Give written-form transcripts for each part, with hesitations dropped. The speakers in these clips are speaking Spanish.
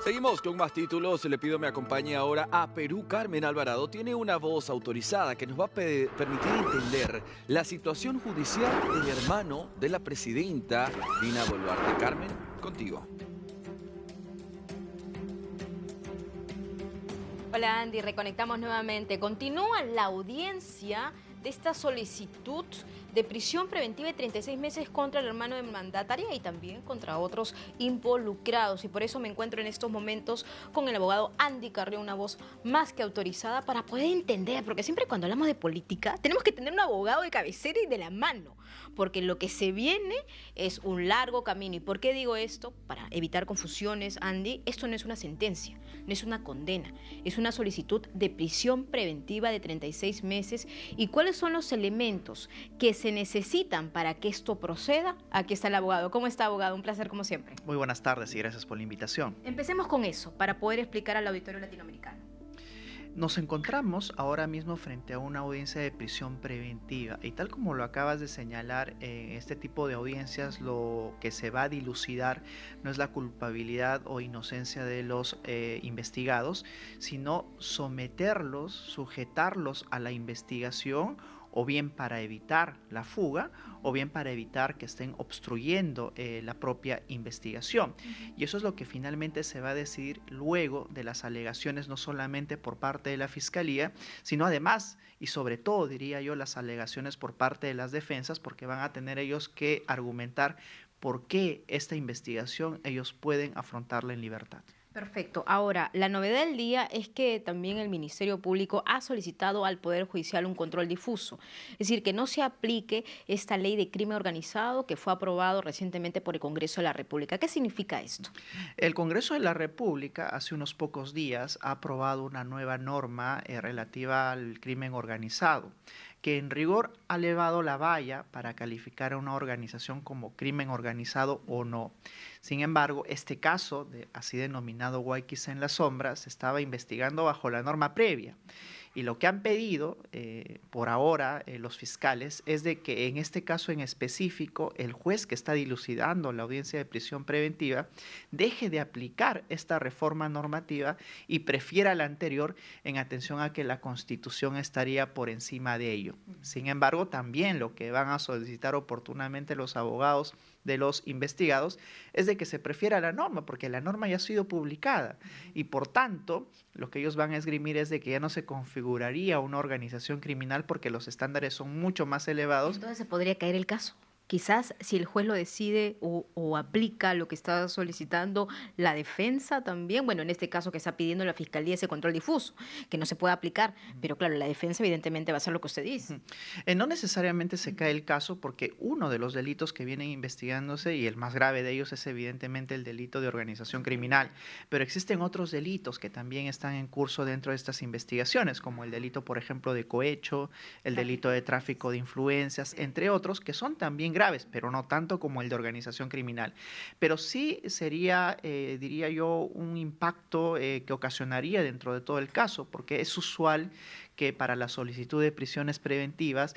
Seguimos con más títulos. Le pido me acompañe ahora a Perú. Carmen Alvarado tiene una voz autorizada que nos va a permitir entender la situación judicial del hermano de la presidenta Dina Boluarte. Carmen, contigo. Hola Andy, reconectamos nuevamente. Continúa la audiencia de esta solicitud de prisión preventiva de 36 meses contra el hermano de mandataria y también contra otros involucrados. Y por eso me encuentro en estos momentos con el abogado Andy Carrión, una voz más que autorizada para poder entender, porque siempre cuando hablamos de política tenemos que tener un abogado de cabecera y de la mano, porque lo que se viene es un largo camino. ¿Y por qué digo esto? Para evitar confusiones, Andy, esto no es una sentencia, no es una condena, es una solicitud de prisión preventiva de 36 meses. ¿Y cuáles son los elementos que se necesitan para que esto proceda? Aquí está el abogado. ¿Cómo está, abogado? Un placer como siempre. Muy buenas tardes y gracias por la invitación. Empecemos con eso, para poder explicar al auditorio latinoamericano. Nos encontramos ahora mismo frente a una audiencia de prisión preventiva y tal como lo acabas de señalar, en este tipo de audiencias lo que se va a dilucidar no es la culpabilidad o inocencia de los investigados, sino someterlos, sujetarlos a la investigación, o bien para evitar la fuga, o bien para evitar que estén obstruyendo la propia investigación. Y eso es lo que finalmente se va a decidir luego de las alegaciones, no solamente por parte de la Fiscalía, sino además y sobre todo, diría yo, las alegaciones por parte de las defensas, porque van a tener ellos que argumentar por qué esta investigación ellos pueden afrontarla en libertad. Perfecto. Ahora, la novedad del día es que también el Ministerio Público ha solicitado al Poder Judicial un control difuso, es decir, que no se aplique esta ley de crimen organizado que fue aprobado recientemente por el Congreso de la República. ¿Qué significa esto? El Congreso de la República hace unos pocos días ha aprobado una nueva norma relativa al crimen organizado, que en rigor ha elevado la valla para calificar a una organización como crimen organizado o no. Sin embargo, este caso, así denominado Guayquis en la sombra, se estaba investigando bajo la norma previa. Y lo que han pedido por ahora los fiscales es de que en este caso en específico el juez que está dilucidando la audiencia de prisión preventiva deje de aplicar esta reforma normativa y prefiera la anterior en atención a que la Constitución estaría por encima de ello. Sin embargo, también lo que van a solicitar oportunamente los abogados de los investigados es de que se prefiera la norma, porque la norma ya ha sido publicada y por tanto lo que ellos van a esgrimir es de que ya no se configuraría una organización criminal porque los estándares son mucho más elevados. Entonces se podría caer el caso. Quizás si el juez lo decide o aplica lo que está solicitando la defensa también, bueno, en este caso que está pidiendo la Fiscalía ese control difuso, que no se puede aplicar, pero claro, la defensa evidentemente va a hacer lo que usted dice. No necesariamente se cae el caso porque uno de los delitos que vienen investigándose y el más grave de ellos es evidentemente el delito de organización criminal, pero existen otros delitos que también están en curso dentro de estas investigaciones, como el delito, por ejemplo, de cohecho, el delito de tráfico de influencias, entre otros, que son también graves, pero no tanto como el de organización criminal. Pero sí sería, diría yo, un impacto que ocasionaría dentro de todo el caso, porque es usual que para la solicitud de prisiones preventivas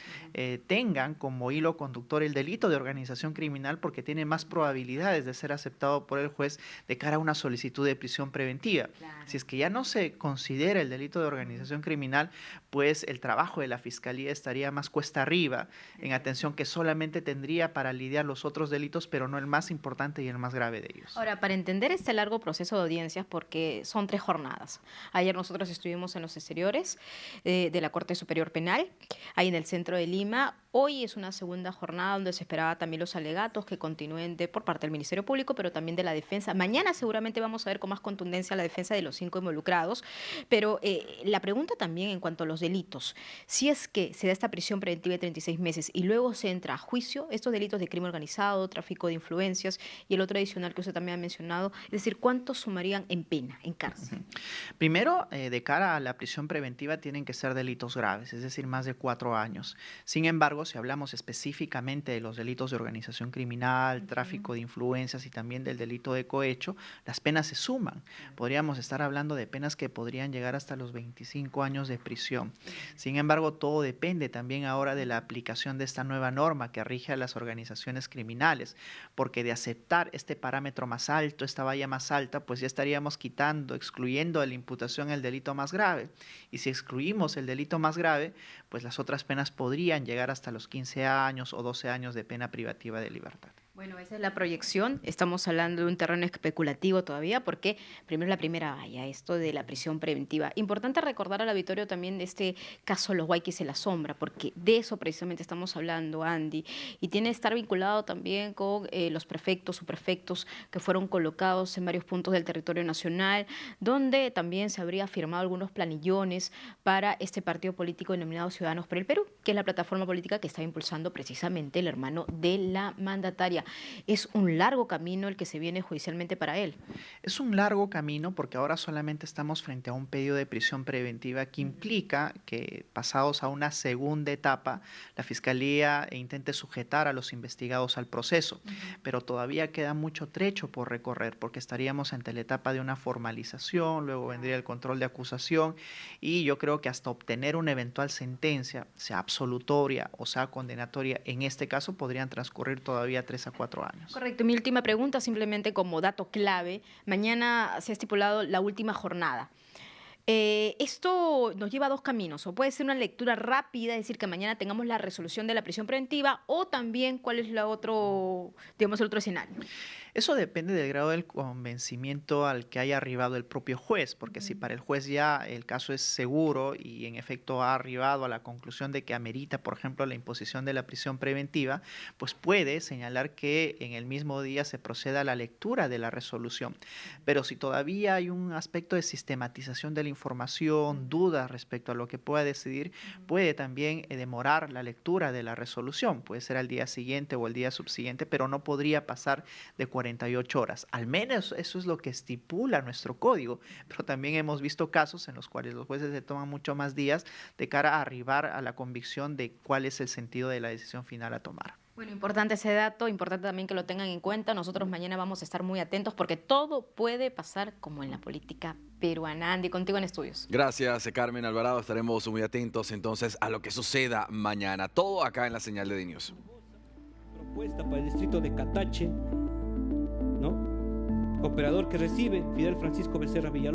tengan como hilo conductor el delito de organización criminal porque tiene más probabilidades de ser aceptado por el juez de cara a una solicitud de prisión preventiva. Claro. Si es que ya no se considera el delito de organización criminal, pues el trabajo de la Fiscalía estaría más cuesta arriba en atención que solamente tendría para lidiar los otros delitos, pero no el más importante y el más grave de ellos. Ahora, para entender este largo proceso de audiencias, porque son 3 jornadas. Ayer nosotros estuvimos en los exteriores de la Corte Superior Penal, ahí en el centro de Lima. Hoy es una segunda jornada donde se esperaba también los alegatos que continúen por parte del Ministerio Público, pero también de la defensa. Mañana seguramente vamos a ver con más contundencia la defensa de los 5 involucrados, pero la pregunta también en cuanto a los delitos, si es que se da esta prisión preventiva de 36 meses y luego se entra a juicio, estos delitos de crimen organizado, tráfico de influencias y el otro adicional que usted también ha mencionado, es decir, ¿cuántos sumarían en pena, en cárcel? Primero, de cara a la prisión preventiva tienen que ser delitos graves, es decir, más de 4 años. Sin embargo, si hablamos específicamente de los delitos de organización criminal, tráfico de influencias y también del delito de cohecho, las penas se suman. Podríamos estar hablando de penas que podrían llegar hasta los 25 años de prisión. Sin embargo, todo depende también ahora de la aplicación de esta nueva norma que rige a las organizaciones criminales, porque de aceptar este parámetro más alto, esta valla más alta, pues ya estaríamos excluyendo de la imputación el delito más grave. Y si excluimos el delito más grave, pues las otras penas podrían llegar hasta los 15 años o 12 años de pena privativa de libertad. Bueno, esa es la proyección. Estamos hablando de un terreno especulativo todavía porque primero la primera valla, esto de la prisión preventiva. Importante recordar al auditorio también de este caso Los Guayquis en la sombra, porque de eso precisamente estamos hablando, Andy, y tiene que estar vinculado también con los prefectos, subprefectos que fueron colocados en varios puntos del territorio nacional, donde también se habría firmado algunos planillones para este partido político denominado Ciudadanos por el Perú, que es la plataforma política que está impulsando precisamente el hermano de la mandataria. Es un largo camino el que se viene judicialmente para él. Es un largo camino porque ahora solamente estamos frente a un pedido de prisión preventiva que implica que, pasados a una segunda etapa, la Fiscalía intente sujetar a los investigados al proceso. Pero todavía queda mucho trecho por recorrer porque estaríamos ante la etapa de una formalización, luego vendría el control de acusación y yo creo que hasta obtener una eventual sentencia, sea absolutoria o sea condenatoria, en este caso podrían transcurrir todavía 3 a 4 años. Correcto. Mi última pregunta, simplemente como dato clave. Mañana se ha estipulado la última jornada. Esto nos lleva a dos caminos, o puede ser una lectura rápida, es decir, que mañana tengamos la resolución de la prisión preventiva, o también cuál es el otro escenario. Eso depende del grado del convencimiento al que haya arribado el propio juez, porque si para el juez ya el caso es seguro y en efecto ha arribado a la conclusión de que amerita, por ejemplo, la imposición de la prisión preventiva, pues puede señalar que en el mismo día se proceda a la lectura de la resolución. Pero si todavía hay un aspecto de sistematización de la información, dudas respecto a lo que pueda decidir, puede también demorar la lectura de la resolución. Puede ser al día siguiente o el día subsiguiente, pero no podría pasar de 48 horas. Al menos eso es lo que estipula nuestro código, pero también hemos visto casos en los cuales los jueces se toman mucho más días de cara a arribar a la convicción de cuál es el sentido de la decisión final a tomar. Bueno, importante ese dato, importante también que lo tengan en cuenta. Nosotros mañana vamos a estar muy atentos porque todo puede pasar como en la política peruana. Andy, contigo en estudios. Gracias, Carmen Alvarado. Estaremos muy atentos entonces a lo que suceda mañana. Todo acá en la señal de DNews. Propuesta para el distrito de Catache, ¿no? Operador que recibe Fidel Francisco Becerra Villalobos.